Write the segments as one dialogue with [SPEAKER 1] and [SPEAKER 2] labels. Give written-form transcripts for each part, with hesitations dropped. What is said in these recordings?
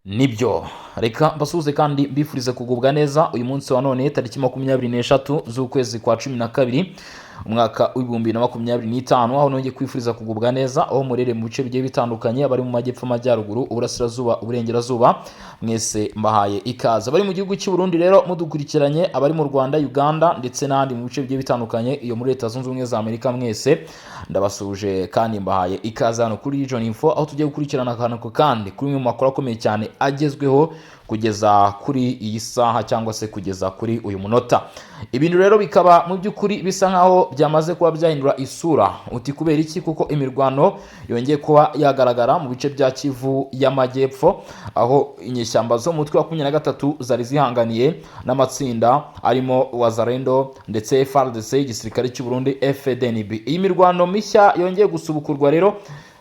[SPEAKER 1] Nibyo reka mbasuhuze kandi mbifurize kugubwa neza uyu munsi wa none tariki 23 z'ukwezi kwa 12 umwaka w'ibihumbi na 2025 aho nongeye kwifuriza kugubwa neza aho murere mu bice bigiye bitandukanye abari mu majyepfo amajyaruguru uburasirazuba uburengerazuba mwese mbahaye ikaze abari mu gihugu cy'u Burundi rero mudukurikiranye abari mu Rwanda Uganda ndetse n'andi mu bice bigiye bitandukanye iyo muri Leta Zunze Ubumwe za Amerika mwese ndabasuje kandi mbahaye ikaze hano kuri Region Info aho tugiye gukurikirana akantu kandi kuri mu makuru akomeye cyane agezweho kugeza kuri iyi saha cyangwa se kugeza kuri uyu munota. Ibintu rero bikaba mu by'ukuri bisa nkaho byamaze kuba byahindura isura uti kubera iki kuko imirwano yongeye kuba yagaragara mu bice bya Kivu y'Amajyepfo aho inyeshyamba zo mutwe wa 13 zari zihanganiye n'amatsinda arimo Wazalendo ndetse FARDC igisirikare cy'u Burundi FDNB. Iyi mirwano mishya yongeye gusubukurwa rero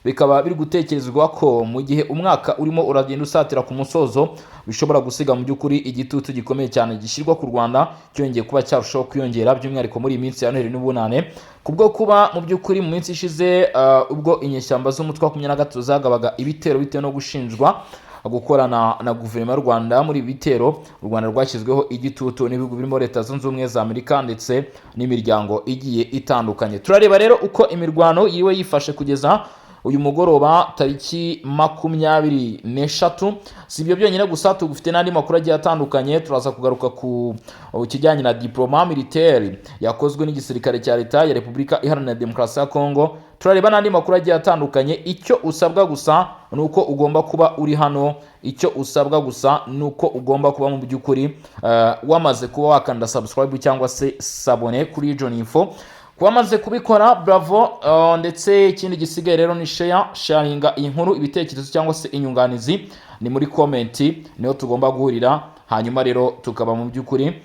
[SPEAKER 1] bikaba biri gutekerezwa ko mu gihe umwaka urimo uragenda usatira ku musozo bishobora gusiga mu by'ukuri igitutu gikomeye cyane gishyirwa ku Rwanda cyongeye kuba cyarushaho kwiyongera by'umwihariko muri iyi minsi ya Noheli n'Ubunane kubwo kuba mu by'ukuri mu minsi ishize ubwo inyeshyamba z'umutwe wa 13 zagabaga ibitero bitewe no gushinjwa gukorana na guverinoma y'u Rwanda muri bitero u Rwanda rwashyizweho igitutu n'ibihugu birimo Leta Zunze Ubumwe za Amerika ndetse n'imiryango igiye itandukanye. Turareba rero uko imirwano yiwe yifashe kugeza uyu mugoroba tariki 23. Si ibyo byonyine gusa tugufite n'andi makuru agiye atandukanye turaza kugaruka ku kijyanye na diploma militaire yakozwe n'igisirikare cya Leta ya Repubulika Iharanira Demokarasi ya Kongo. Turareba n'andi makuru agiye atandukanye icyo usabwa gusa nuko ugomba kuba uri hano icyo usabwa gusa nuko ugomba kuba mu by'ukuri wamaze kuba wakanda subscribe cyangwa se sabone kuri Region Info. Wamaze kubikora bravo ndetse ikindi gisigaye rero ni sharinga iyi nkuru ibitekerezo cyangwa se inyunganizi ni muri comment niho tugomba guhurira hanyuma rero tukaba mu by'ukuri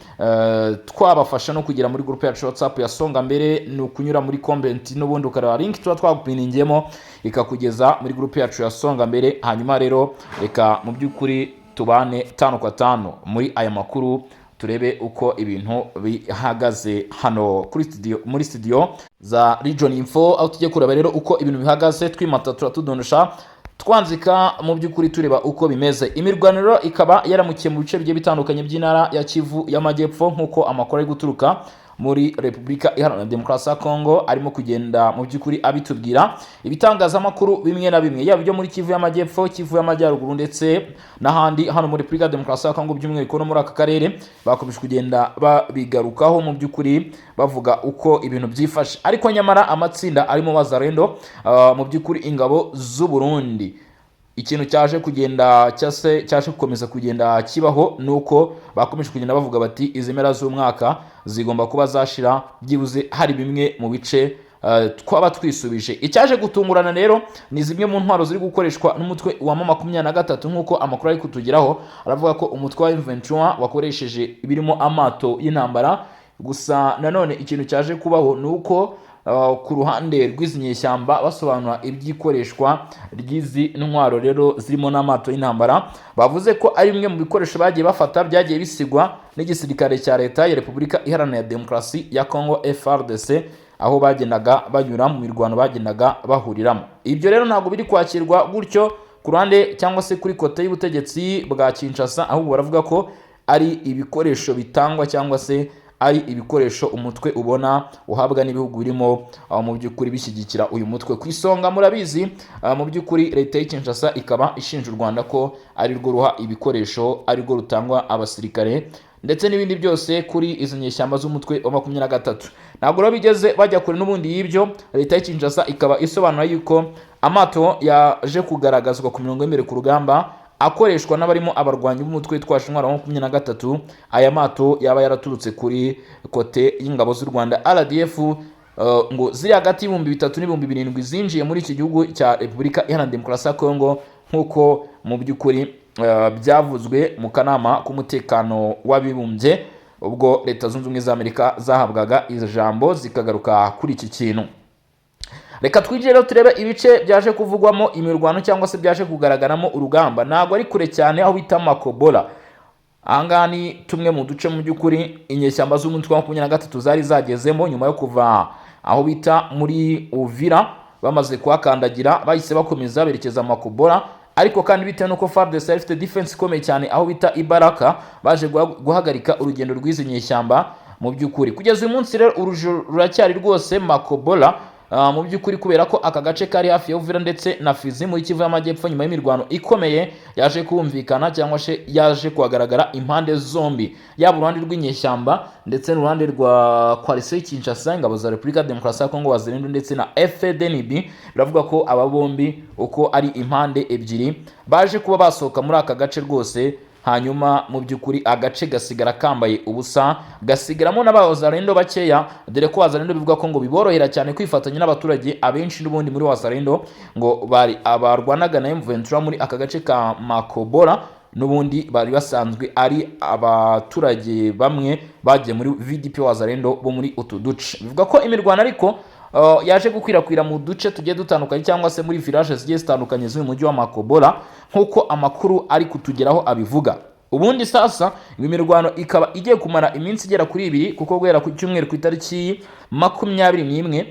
[SPEAKER 1] twabafasha no kugira muri groupe ya WhatsApp ya Songa mbere ni ukunyura muri comment n'ubundi ukareba link tuba twagupiningiyemo ikakugeza muri groupe yacu ya Songa mbere hanyuma rero reka mu by'ukuri tubane 5 kwa 5 muri aya makuru turebe uko ibintu bihagaze hano muri studio za Region Info aho tujye kureba rero uko ibintu bihagaze twimata turatudondosha twanzika mu by'ukuri tureba uko bimeze. Imirwaniro ikaba yaramukiye mu bice bigiye bitandukanye by'intara ya Kivu y'Amajyepfo nkuko amakuru ari guturuka muri Repubulika Iharanira Demokarasi ya Kongo arimo kugenda mu by'ukuri abitubwira ibitangazamakuru bimwe na bimwe yaba byo muri Kivu y'Amajyepfo Kivu y'Amajyaruguru ndetse n'ahandi hano muri Repubulika Demokarasi ya Kongo by'umwihariko no muri aka karere bakomeje kugenda babigarukaho mu by'ukuri bavuga uko ibintu byifashe ariko nyamara amatsinda arimo Wazalendo mu by'ukuri ingabo z'u Burundi ikintu cyaje kugenda cyaje gukomeza kugenda kibaho nuko bakomeje kugenda bavuga bati izi mpera z'umwaka zigomba kuba zashira byibuze hari bimwe mu bice twaba twisubije. Icyaje gutungurana rero ni zimwe mu ntwaro ziri gukoreshwa n'umutwe wa 23 nkuko amakuru ari kutugeraho aravuga ko umutwe wa M23 wakoresheje ibirimo amato y'intambara gusa nanone ikintu cyaje kubaho nuko ku ruhande rw'izinyeshyamba basobanura ibyikoreshwa ry'izi ntwaro rero zirimo n'amato y'intambara bavuze ko ari bimwe mu bikoresho bagiye bafata byagiye bisigwa n'igisirikare cya Leta ya Repubulika Iharanira Demokarasi ya Kongo FARDC aho bagendaga banyura mu mirwano bagendaga bahuriramo. Ibyo rero ntabwo biri kwakirwa gutyo ku ruhande cyangwa se kuri kote y'ubutegetsi bwa Kinshasa ahubwo baravuga ko ari ibikoresho bitangwa cyangwa se ari ibikoresho umutwe ubona uhabwa n'ibihugu birimo mu by'ukuri bishyigikira uyu mutwe ku isonga. Murabizi mu by'ukuri Leta y'Kinshasa ikaba ishinja u Rwanda ko ari rwo ruha ibikoresho ari rwo rutangwa abasirikare ndetse n'ibindi byose kuri izo nyeshyamba z'umutwe wa 23. Ntabwo rero bigeze bajya kure n'ubundi y'ibyo Leta y'Kinshasa ikaba isobanura yuko amato yaje kugaragazwa ku mirongo y'imbere ku rugamba akoreshwa n'abarimo abarwanyi b'umutwe twashe intwaro wa 23 aya mato yaba yaraturutse kuri kote y'ingabo z'u Rwanda RDF ngo ziri hagati y'ibihumbi 3 n'ibihumbi 7 zinjiye muri iki gihugu cya Repubulika Iharanira Demokarasi ya Kongo nkuko mu by'ukuri byavuzwe mu kanama k'umutekano w'abibumbye ubwo Leta Zunze Ubumwe za Amerika zahabwaga ijambo zikagaruka kuri iki kintu. Reka twinjire rero turebe ibice byaje kuvugwamo imirwano cyangwa se byaje kugaragaramo urugamba ntabwo ari kure cyane aho bita Makobola. Ahangaha ni tumwe mu duce mu by'ukuri inyeshyamba z'umutwe wa 23 zari zagezemo nyuma yo kuva aho bita muri Uvira bamaze kuhakandagira bahise bakomeza berekeza Makobola ariko kandi bitewe nuko FARDC yari ifite defense ikomeye cyane aho bita Ibaraka, baje guhagarika urugendo rw'izi nyeshyamba mu by'ukuri. Kugeza uyu munsi rero urujo ruracyari rwose Makobola mu by'ukuri, kubera ko aka gace kari hafi ya Uvira ndetse na Fizi muri Kivu y'Amajyepfo nyuma y'imirwano ikomeye yaje kumvikana cyangwa se yaje kuhagaragara impande zombi, yaba uruhande rw'inyeshyamba ndetse n'uruhande rwa Coalition Kinshasa, ingabo za Repubulika Demokarasi ya Kongo Wazalendo ndetse na FDNB. Biravuga ko aba bombi uko ari impande ebyiri baje kuba basohoka muri aka gace rwose, hanyuma mu by'ukuri agace gasigara kambaye ubusa, gasigaramo n'abawazalendo bakeya, dore ko wazalendo bivuga ko ngo biborohera cyane kwifatanya n'abaturage abenshi n'ubundi muri wazalendo ngo bari abarwanaga na M23 muri aka gace ka Makobola, n'ubundi bari basanzwe ari abaturage bamwe bagiye muri VDP wazalendo bo muri utu duce. Bivuga ko imirwano ariko yaje gukwirakwira mu duce tugiye dutandukanye cyangwa se muri village zigiye zitandukanye z'uyu mujyi wa Makobola nk'uko amakuru ari kutugeraho abivuga. Ubundi sasa imirwano ikaba igiye kumara iminsi igera kuri 2, kuko guhera ku cyumweru ku itariki 21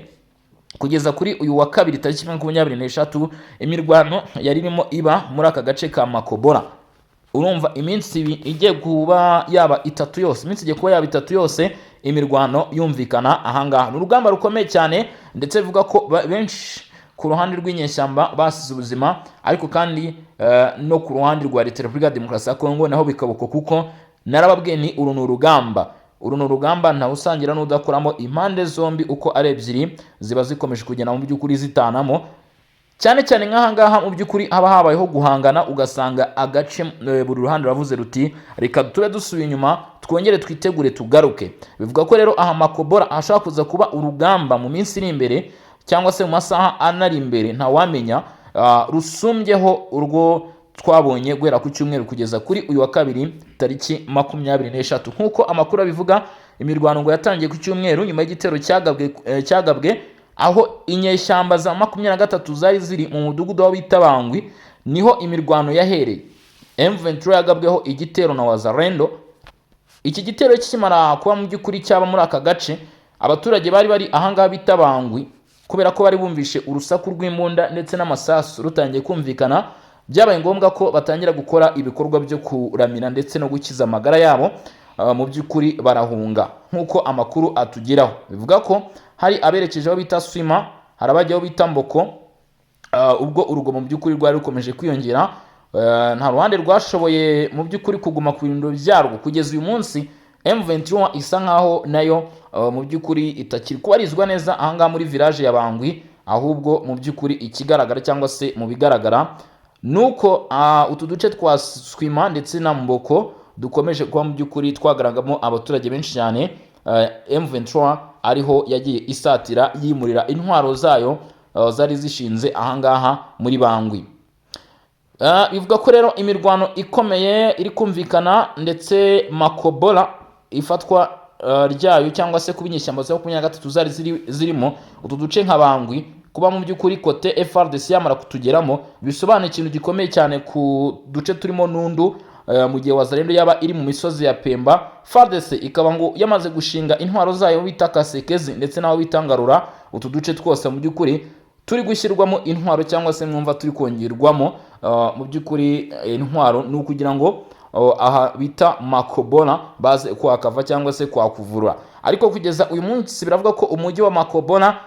[SPEAKER 1] kugeza kuri uyu wa kabiri tariki 23 imirwano yari irimo iba muri aka gace ka Makobola. Urumva iminsi igiye kuba yaba 3 yose, iminsi igiye kuba yaba 3 yose imirwano yumvikana ahangaha. N'urugamba rukomeye cyane, ndetse bivuga ko benshi ku ruhande rw'inyeshyamba basize ubuzima, ariko kandi no ku ruhande rwa Repubulika Demokarasi ya Kongo naho bikabuko, kuko narababwiye ni uru n'urugamba nta usangira n'udakoramo. Impande zombi uko ari ebyiri ziba zikomeje kugenda mu by'ukuri zitanamo, cyane cyane nk'ahangaha mu by'ukuri haba habayeho guhangana, ugasanga agace buri ruhande ravuze ruti reka tube dusubiye inyuma twongere twitegure tugaruke. Bivuga ko rero aha Makobola hashobora kuza kuba urugamba mu minsi iri imbere cyangwa se mu masaha anari imbere, nta wamenya, rusumbyeho urwo twabonye guhera ku cyumweru kugeza kuri uyu wa kabiri tariki 23 nk'uko amakuru abivuga. Imirwano ngo yatangiye ku cyumweru nyuma y'igitero cyagabwe aho inyeshyamba za 23 zari ziri mu mudugudu wa Bitabangwi, niho imirwano yahereye. M23 yagabweho igitero na wazalendo. Iki gitero kikimara kuba mu by'ukuri cyaba muri aka gace, abaturage bari ahangaha Bitabangwi, kubera ko bari bumvishe urusaku rw'imbunda ndetse n'amasasu rutangiye kumvikana, byabaye ngombwa ko batangira gukora ibikorwa byo kuramira ndetse no gukiza amagara yabo. Mu by'ukuri barahunga nk'uko amakuru atugeraho. Bivuga ko hari aberekeje aho bita Swima, harabajyaho bita Mboko. Ubwo urugomo mu by'ukuri rwari rukomeje kwiyongera, nta ruhande rwashoboye mu by'ukuri kuguma ku birindiro byarwo. Kugeza uyu munsi M23 isa nkaho nayo mu by'ukuri itakiri kubarizwa neza ahangaha muri village ya Bangwi, ahubwo mu by'ukuri ikigaragara cyangwa se mu bigaragara nuko utu duce twa Swima ndetse na Mboko dukomeje kuba mu by'ukuri twagaragamo abaturage benshi cyane. M23 ariho yagiye isatira yimurira intwaro zayo zari zishinze ahangaha muri Bangwi. Bivuga ko rero imirwano ikomeye iri kumvikana, ndetse Makobola ifatwa ryayo cyangwa se kubinyeshyamba za 23 zari zirimo utu duce nka Bangwi, kuba mu by'ukuri kote FARDC yamara kutugeramo bisobanuye ikintu gikomeye cyane ku duce turimo Nundu. Mu gihe wazalendo yaba iri mu misozi ya Pemba, FARDC ikaba ngo yamaze gushinga intwaro zayo bita Kasekezi ndetse naho bitangarura. Utu duce twose mu by'ukuri turi gushyirwamo intwaro cyangwa se mwumva turi kongerwamo mu by'ukuri intwaro, ni ukugira ngo aha bita Makobola baze kwakava cyangwa se kwakuvura. Ariko kugeza uyu munsi biravuga ko umujyi wa Makobola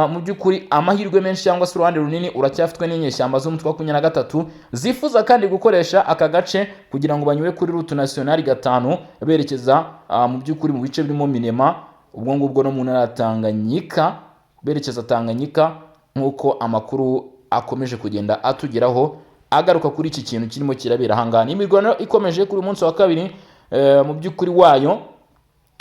[SPEAKER 1] mu by'ukuri amahirwe menshi cyangwa se uruhande runini uracyafitwe n'inyeshyamba z'umutwe wa 23 zifuza kandi gukoresha aka gace kugira ngo banyure kuri route nationale 5 berekeza mu by'ukuri mu bice birimo Minema, ubwo ngubwo no mu ntara ya Tanganyika, berekeza Tanganyika, nk'uko amakuru akomeje kugenda atugeraho agaruka kuri iki kintu kirimo kirabera hangana. Imirwano ikomeje kuri munsi wa kabiri mu by'ukuri wayo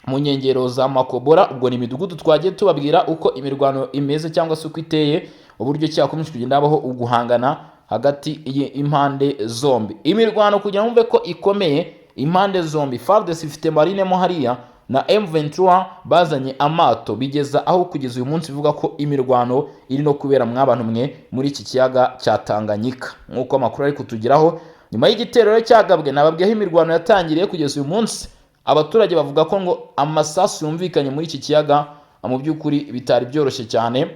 [SPEAKER 1] mu nkengero za Makobola. Ubwo ni imidugudu twagiye tubabwira uko imirwano imeze cyangwa se uko iteye, uburyo cyakomeje kugenda habaho uguhangana hagati y'impande zombi. Imirwano kugira ngo mve ko ikomeye impande zombi, FARDC ifite marine mo hariya na M23 bazanye amato, bigeza aho kugeza uyu munsi bivuga ko imirwano iri no kubera mw'abantu mwe muri iki kiyaga cya Tanganyika, nk'uko amakuru ari kutugeraho. Nyuma y'igitero cyagabwe nababwiyeho imirwano yatangiriye, kugeza uyu munsi abaturage bavuga ko ngo amasasu yumvikanye muri iki kiyaga mu by'ukuri bitari byoroshye cyane.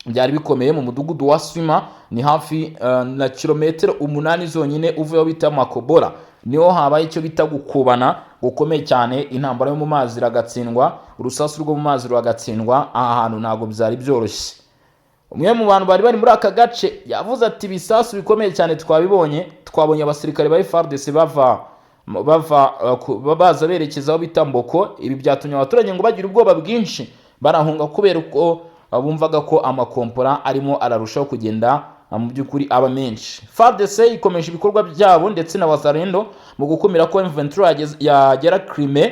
[SPEAKER 1] byari bikomeye mu mudugudu wa Swima, ni hafi na kilometero 8 zonyine uvuyeho bita Makobora. Niho habaye icyo bita gukubana gukomeye cyane, intambara yo mu mazi iragatsindwa, urusasu rwo mu mazi ruragatsindwa. Aha hantu ntago byari byoroshye. Umwe mu bantu bari muri aka gace yavuze ati ibisasu bikomeye cyane twabonye abasirikare ba FARDC baza berekeza aho bita Mboko. Ibi byatumye abaturage ngo bagira ubwoba bwinshi, barahunga kubera uko bumvaga ko amakompora arimo ararushaho kugenda mu by'ukuri aba menshi. FARDC ikomeje ibikorwa byabo ndetse na Wazalendo mu gukumira ko M23 yagera Crimea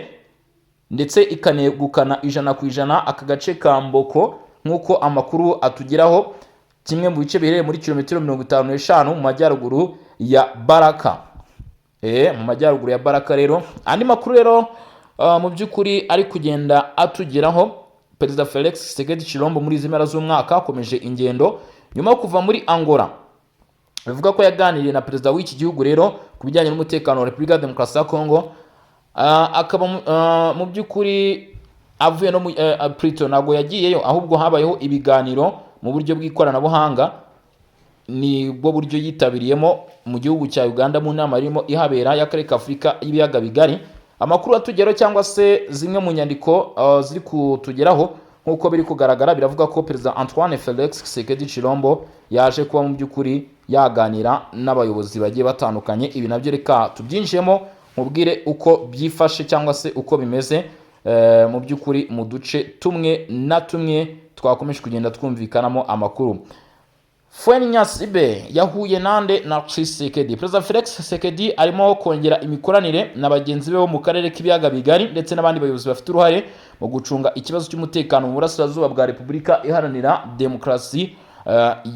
[SPEAKER 1] ndetse ikanegukana 100% aka gace ka Mboko, nk'uko amakuru atugeraho, kimwe mu bice biherereye muri kilometero 55 mu majyaruguru ya Baraka. Mu majyaruguru ya Baraka rero. Andi makuru rero mu by'ukuri ari kugenda atugeraho, Perezida Felix Tshisekedi Tshilombo muri zimera z'umwaka akomeje ingendo nyuma yo kuva muri Angola. Bivuga ko yaganiriye na perezida w'iki gihugu rero ku bijyanye n'umutekano wa Repubulika ya Demokarasi ya Kongo. Akaba mu by'ukuri avuye no Prito ntago yagiyeyo, ahubwo habayeho ibiganiro mu buryo bw'ikoranabuhanga. Ni bwo buryo yitabiriyemo mu gihugu cya Uganda mu nama irimo ihabera y'akarere ka Afurika y'ibiyaga bigari. Amakuru atugeraho cyangwa se zimwe mu nyandiko ziri kutugeraho nk'uko biri kugaragara, biravuga ko Perezida Antoine Felix Tshisekedi Tshilombo yaje kuba mu by'ukuri yaganira n'abayobozi bagiye batandukanye. Ibi nabyo reka tubyinjiyemo mubwire uko byifashe cyangwa se uko bimeze mu by'ukuri mu duce tumwe na tumwe twakomeje kugenda twumvikanamo amakuru. Fweni Nyasibe yahuye nande na Tshisekedi. Perezida Felix Tshisekedi arimo kongera imikoranire na bagenzi be bo mu karere k'ibiyaga bigari ndetse n'abandi bayobozi bafite uruhare mu gucunga ikibazo cy'umutekano mu burasirazuba bwa Repubulika Iharanira Demokarasi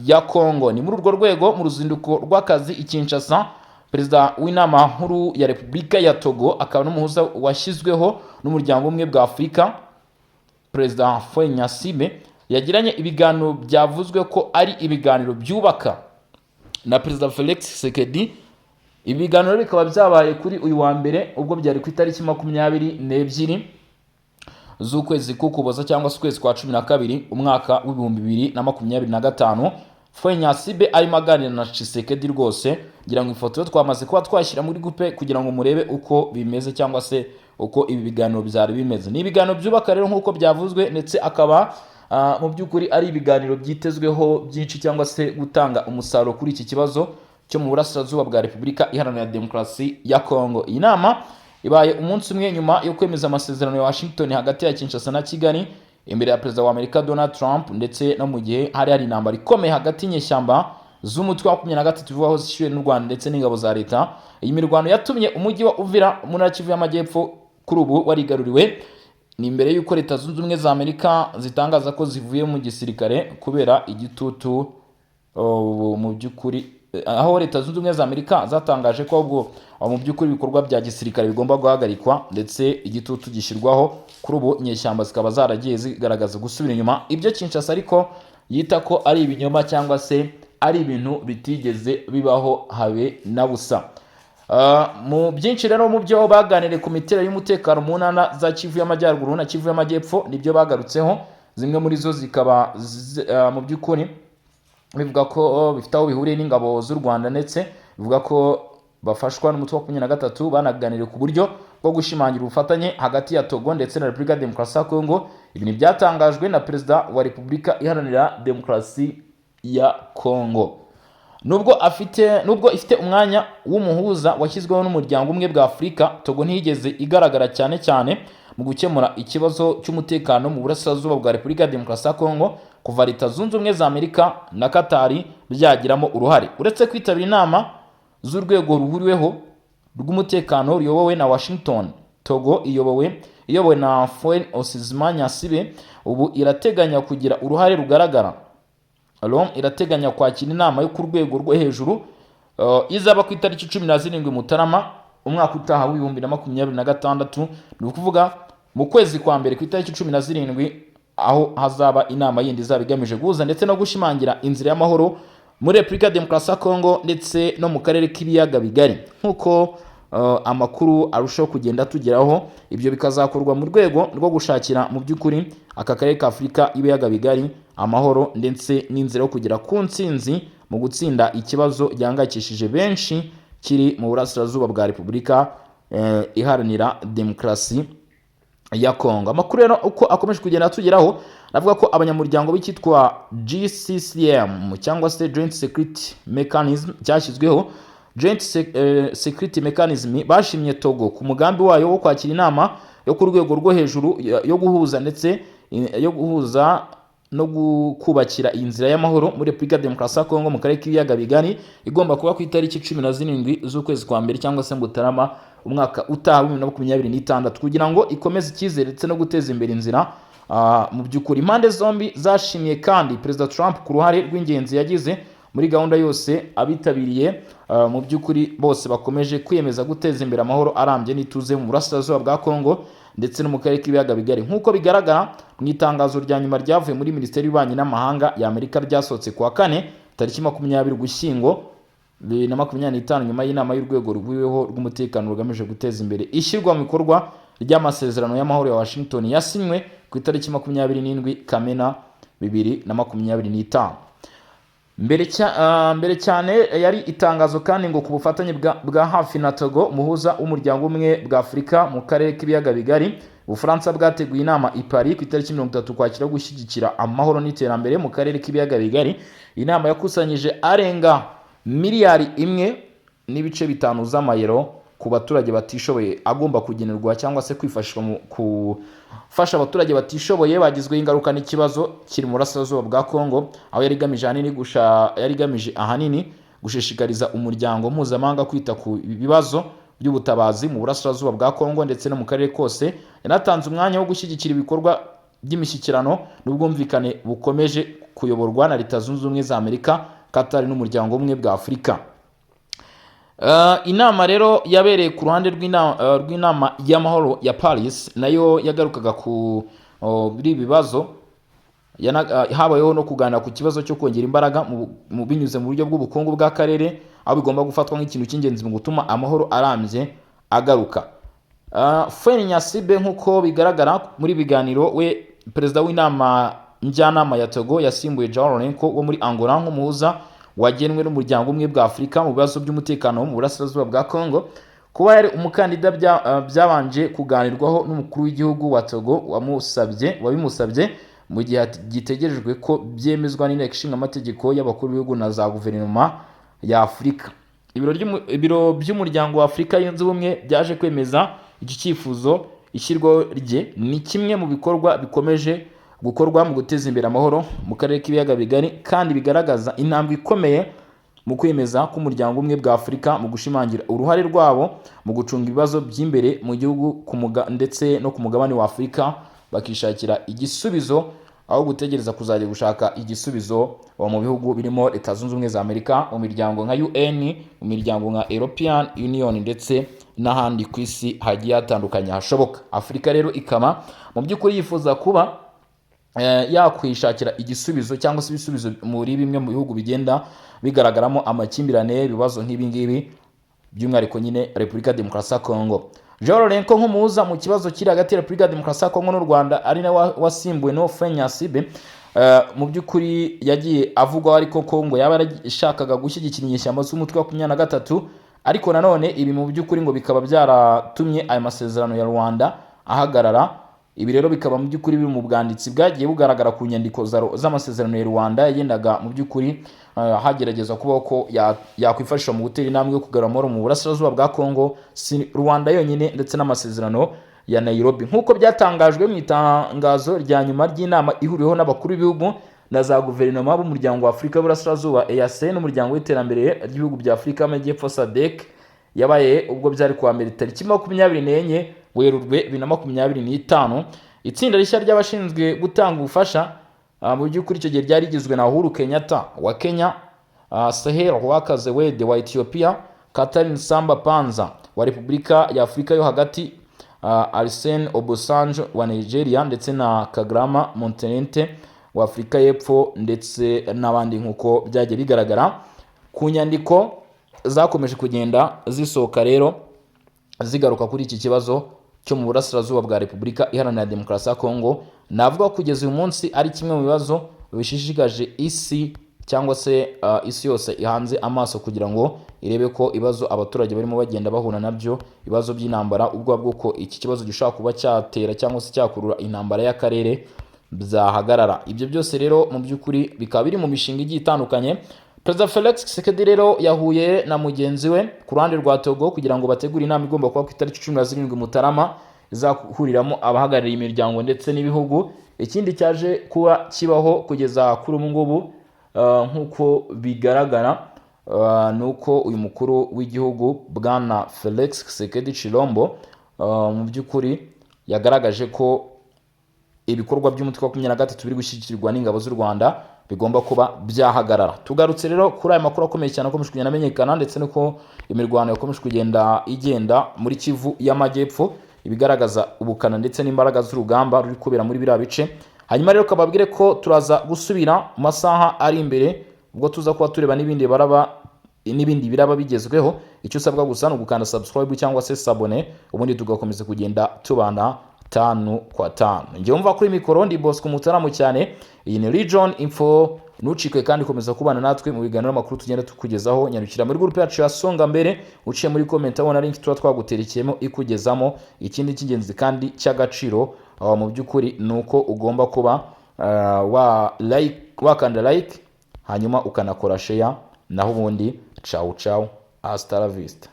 [SPEAKER 1] ya Kongo. Ni muri urwo rwego mu ruzinduko rw'akazi i Kinshasa, perezida w'inama nkuru ya Repubulika ya Togo akaba n'umuhuza washyizweho n'umuryango umwe bwa Afurika, Perezida Fweni Nyasibe yagiranye ibiganiro byavuzwe ko ari ibiganiro byubaka na Perezida Felix Tshisekedi. Ibiganiro bikaba byabaye kuri uyu wa mbere, ubwo byari ku itariki 22 z'ukwezi k'Ukuboza cyangwa se ukwezi kwa 12 umwaka w'2025. Fweni Nyasibe arimo aganira na Tshisekedi rwose, ngira ngo ifoto twamaze kuba twashyira muri groupe kugira ngo murebe uko bimeze cyangwa se uko ibi biganiro byari bimeze. Ni ibiganiro byubaka rero nk'uko byavuzwe, ndetse akaba mu by'ukuri ari ibiganiro byitezweho byinshi cyangwa se gutanga umusaruro kuri iki kibazo cyo mu burasirazuba bwa Repubulika Iharanira Demokarasi ya Kongo. Iyi nama ibaye umunsi umwe nyuma yo kwemeza amasezerano ya Washington hagati ya Kinshasa na Kigali imbere ya Perezida wa Amerika Donald Trump, ndetse no mu gihe hari intambara ikomeye hagati y'inyeshyamba z'umutwe wa 23 bivugaho zishyuwe n'u Rwanda ndetse n'ingabo za leta. Iyi mirwano yatumye umujyi wa Uvira mu ntara Kivu y'Amajyepfo kuri ubu warigaruriwe. Ni imbere y'uko Leta Zunze Ubumwe za Amerika zitangaza ko zivuye mu gisirikare kubera igitutu mu by'ukuri, aho Leta Zunze Ubumwe za Amerika zatangaje ko ubwo mu by'ukuri ibikorwa bya gisirikare bigomba guhagarikwa ndetse igitutu gishyirwaho. Kuri ubu inyeshyamba zikaba zaragiye zigaragaza gusubira inyuma. Ibyo Kinshasa ariko yita ko ari ibinyoma cyangwa se ari ibintu bitigeze bibaho habe na busa. Mu byinshi rero mu byo baganiriye ku miterere y'umutekano mu ntara za Kivu y'Amajyaruguru na Kivu y'Amajyepfo nibyo bagarutseho. Zimwe muri zo zikaba mu by'ukuri bivuga ko bifite aho bihuriye n'ingabo z'u Rwanda, ndetse bivuga ko bafashwa n'umutwe wa 23. Banaganiriye ku buryo bwo gushimangira ubufatanye hagati ya Togo ndetse na Repubulika ya Demokarasi ya Kongo. Ibi byatangajwe na Perezida wa Repubulika Iharanira Demokarasi ya Kongo. Nubwo ifite umwanya w'umuhuza washyizweho n'umuryango umwe bwa Afurika, Togo ntiyigeze igaragara cyane mu gukemura ikibazo cy'umutekano mu burasirazuba bwa Repubulika ya Demokarasi ya Kongo kuva Leta Zunze Ubumwe za Amerika na Katari byagiramo uruhare. Uretse kwitabira inama z'urwego ruhuriweho rw'umutekano ruyobowe na Washington, Togo iyobowe na Fweni Nyasibe ubu irateganya kugira uruhare rugaragara. Irateganya kwakira inama yo ku rwego rwo hejuru izaba ku itariki 17 Mutarama umwaka utaha w'2026. Ni ukuvuga mu kwezi kwa mbere ku itariki 17, aho hazaba inama yindi izaba igamije guhuza ndetse no gushimangira inzira y'amahoro muri Repubulika ya Demokarasi ya Kongo ndetse no mu karere k'ibiyaga bigari. Nk'uko amakuru arushaho kugenda tugeraho. Ibyo bikazakorwa mu rwego rwo gushakira mu by'ukuri aka karere ka Afurika y'ibiyaga bigari amahoro ndetse n'inzira yo kugera ku ntsinzi mu gutsinda ikibazo gihangayikishije benshi kiri mu burasirazuba bwa Repubulika iharanira demokarasi ya Kongo. Amakuru rero uko akomeje kugenda tugeraho navuga ko abanyamuryango b'ikitwa GCCM cyangwa se Joint Security Mechanism cyashyizweho Joint Security Mechanism bashimye Togo ku mugambi wayo wo kwakira inama yo ku rwego rwo hejuru yo guhuza ndetse yo guhuza no kubakira inzira y'amahoro muri Repubulika Demokarasi ya Kongo mu karere k'ibiyaga bigari, igomba kuba ku itariki 17 z'ukwezi kwa mbere cyangwa se Mutarama umwaka utaha 2026 kugira ngo ikomeze icyizere ndetse no guteza imbere inzira mu by'ukuri. Impande zombi zashimiye kandi Perezida Trump ku ruhare rw'ingenzi yagize muri gahunda yose abitabiriye mu by'ukuri bose bakomeje kwiyemeza guteza imbere amahoro arambye n'ituze mu burasirazuba bwa Kongo ndetse no mu karere k'ibiyaga bigari. Nk'uko bigaragara mu itangazo rya nyuma ryavuye muri Minisiteri y'Ububanyi n'Amahanga ya Amerika ryasohotse kuwa kane tariki 20 Ugushyingo 2025 nyuma y'inama y'urwego rw'iweho rw'umutekano rugamije guteza imbere ishyirwa mu bikorwa ry'amasezerano y'amahoro ya Washington yasinywe ku itariki 27 Kamena 2025. Mbere cyane yari itangazo kandi ngo ku bufatanye bwa hafi na Togo muhuza w'umuryango umwe bwa Afurika mu karere k'ibiyaga bigari, Ubufaransa bwateguye inama i Paris ku itariki 30 Ukwakira gushyigikira amahoro n'iterambere mu karere k'ibiyaga bigari. Inama yakusanyije arenga miliyari 1.5 z'amayero ku baturage batishoboye agomba kugenerwa cyangwa se kwifashishwa mu kufasha abaturage batishoboye bagizweho ingaruka n'ikibazo kiri mu burasirazuba bwa Kongo, aho yari igamije ahanini gushishikariza umuryango mpuzamahanga kwita ku bibazo by'ubutabazi mu burasirazuba bwa Kongo ndetse no mu karere kose. Yanatanze umwanya wo gushyigikira ibikorwa by'imishyikirano n'ubwumvikane bukomeje kuyoborwa na Leta Zunze Ubumwe za Amerika, Qatar n'umuryango umwe bwa Afurika. Inama rero yabereye ku ruhande rw'inama y'amahoro ya Paris nayo yagarukaga ku bibazo habayeho no kuganira ku kibazo cyo kongera imbaraga mu binyuze mu buryo bw'ubukungu bw'akarere, aho bigomba gufatwa nk'ikintu cy'ingenzi mu gutuma amahoro arambye agaruka. Faustin Nyasibe nk'uko bigaragara muri biganiro we perezida w'inama njyanama ya Togo yasimbuye Joao Lourenço wo muri Angola nk'umuhuza wagenwe n'umuryango umwe bwa Afurika mu bibazo by'umutekano mu burasirazuba bwa Kongo. Kuba yari umukandida byabanje kuganirwaho n'umukuru w'igihugu wa Togo wabimusabye mu gihe gitegerejwe ko byemezwa n'inteko ishinga amategeko y'abakuru b'ibihugu na za guverinoma ya Afurika. Ibiro by'umuryango wa Afurika yunze ubumwe byaje kwemeza iki cyifuzo. Ishyirwaho rye ni kimwe mu bikorwa bikomeje gukorwa mu guteza imbere amahoro mu karere k'ibiyaga bigari kandi bigaragaza intambwe ikomeye mu kwemeza k'umuryango umwe bwa Afurika mu gushimangira uruhare rwabo mu gucunga ibibazo by'imbere mu gihugu ndetse no ku mugabane wa Afurika bakishakira igisubizo aho gutegereza kuzajya gushaka igisubizo mu bihugu birimo Leta Zunze Ubumwe za Amerika, mu miryango nka UN, mu miryango nka European Union ndetse n'ahandi ku isi hagiye hatandukanye hashoboka. Afurika rero ikaba mu by'ukuri yifuza kuba yakwishakira igisubizo cyangwa se ibisubizo muri bimwe mu bihugu bigenda bigaragaramo amakimbirane, ibibazo nk'ibi ngibi by'umwihariko nyine Repubulika Demokarasi ya Kongo. Joao Lourenço nk'umuhuza mu kibazo kiri hagati ya Repubulika Demokarasi ya Kongo n'u Rwanda ari nawe wasimbuwe no Faustin Nyasibe, mu by'ukuri yagiye avugwaho ariko Kongo yaba yarashakaga gushyigikira inyeshyamba z'umutwe wa 23, ariko nanone ibi mu by'ukuri ngo bikaba byaratumye aya masezerano ya Rwanda ahagarara. Ibi rero bikaba mu by'ukuri biri mu bwanditsi bwagiye bugaragara ku nyandiko z'amasezerano ya Rwanda yagendaga mu by'ukuri hagerageza kubaho ko yakwifashisha mu gutera intambwe yo kugarura amahoro mu burasirazuba bwa Kongo, si Rwanda yonyine ndetse n'amasezerano ya Nairobi. Nk'uko byatangajwe mu itangazo rya nyuma ry'inama ihuriweho n'abakuru b'ibihugu na za guverinoma b'umuryango wa Afurika y'Uburasirazuba EAC n'umuryango w'iterambere ry'ibihugu bya Afurika y'Amajyepfo SADC yabaye ubwo byari kuwa mbere tariki 24 Werurwe 2025. Itsinda rishya ry'abashinzwe gutanga ubufasha mu by'ukuri icyo gihe ryari rigizwe na Uhuru Kenyatta wa Kenya, Sahel Workers Wede wa Ethiopia, Catherine Samba Panza wa Repubulika ya Afurika yo hagati, Arsene Obasanjo wa Nigeria ndetse na Kagame Monteinte wa Afurika y'Epfo ndetse n'abandi nk'uko byagiye bigaragara ku nyandiko zakomeje kugenda zisohoka rero zigaruka kuri iki kibazo cyo mu burasirazuba bwa Repubulika Iharanira Demokarasi ya Kongo, navuga kugeza uyu munsi ari kimwe mu bibazo bishishikaje isi cyangwa se isi yose ihanze amaso kugira ngo irebe ko ibibazo abaturage barimo bagenda bahura nabyo, ibibazo by'intambara, ubwo bw'uko iki kibazo gishobora kuba cyatera cyangwa se cyakurura intambara y'akarere byahagarara. Ibyo byose rero mu by'ukuri bikaba biri mu mishinga igiye itandukanye. Perezida Felix Tshisekedi rero yahuye na mugenzi we ku ruhande rwa Togo kugira ngo bategure inama igomba kuba ku itariki 17 Mutarama izahuriramo abahagarariye imiryango ndetse n'ibihugu. Ikindi cyaje kuba kibaho kugeza kuri ubu ngubu nk'uko bigaragara nuko uyu mukuru w'igihugu bwana Felix Tshisekedi Tshilombo mu by'ukuri yagaragaje ko ibikorwa by'umutwe wa 23 biri gushyigikirwa n'ingabo z'u Rwanda bigomba kuba byahagarara. Tugarutse rero kuri aya makuru akomeye cyane akomeje kugenda amenyekana ndetse nuko imirwano yakomeje kugenda igenda muri Kivu y'Amajyepfo, ibigaragaza ubukana ndetse n'imbaraga z'urugamba ruri kubera muri biriya bice. Hanyuma rero kababwire ko turaza gusubira mu masaha ari imbere ubwo tuza kuba tureba n'ibindi biraba bigezweho. Icyo usabwa gusa no gukanda subscribe cyangwa se sabone, ubundi tugakomeza kugenda tubana 5 kwa 5. Njye umva kuri mikoro ndi Bosco Mutaramu cyane. Iyi ni Region Info, nucikwe kandi komeza kubana natwe mu biganiro amakuru tugenda tukugezaho. Nyarukira muri groupe yacu ya Songa Mbere, uciye muri comment abona link tuba twaguterekeyemo ikugezamo. Ikindi cy'ingenzi kandi cy'agaciro mu by'ukuri nuko ugomba kuba wakanda like hanyuma ukanakora share, naho ubundi ciao ciao, hasta la vista.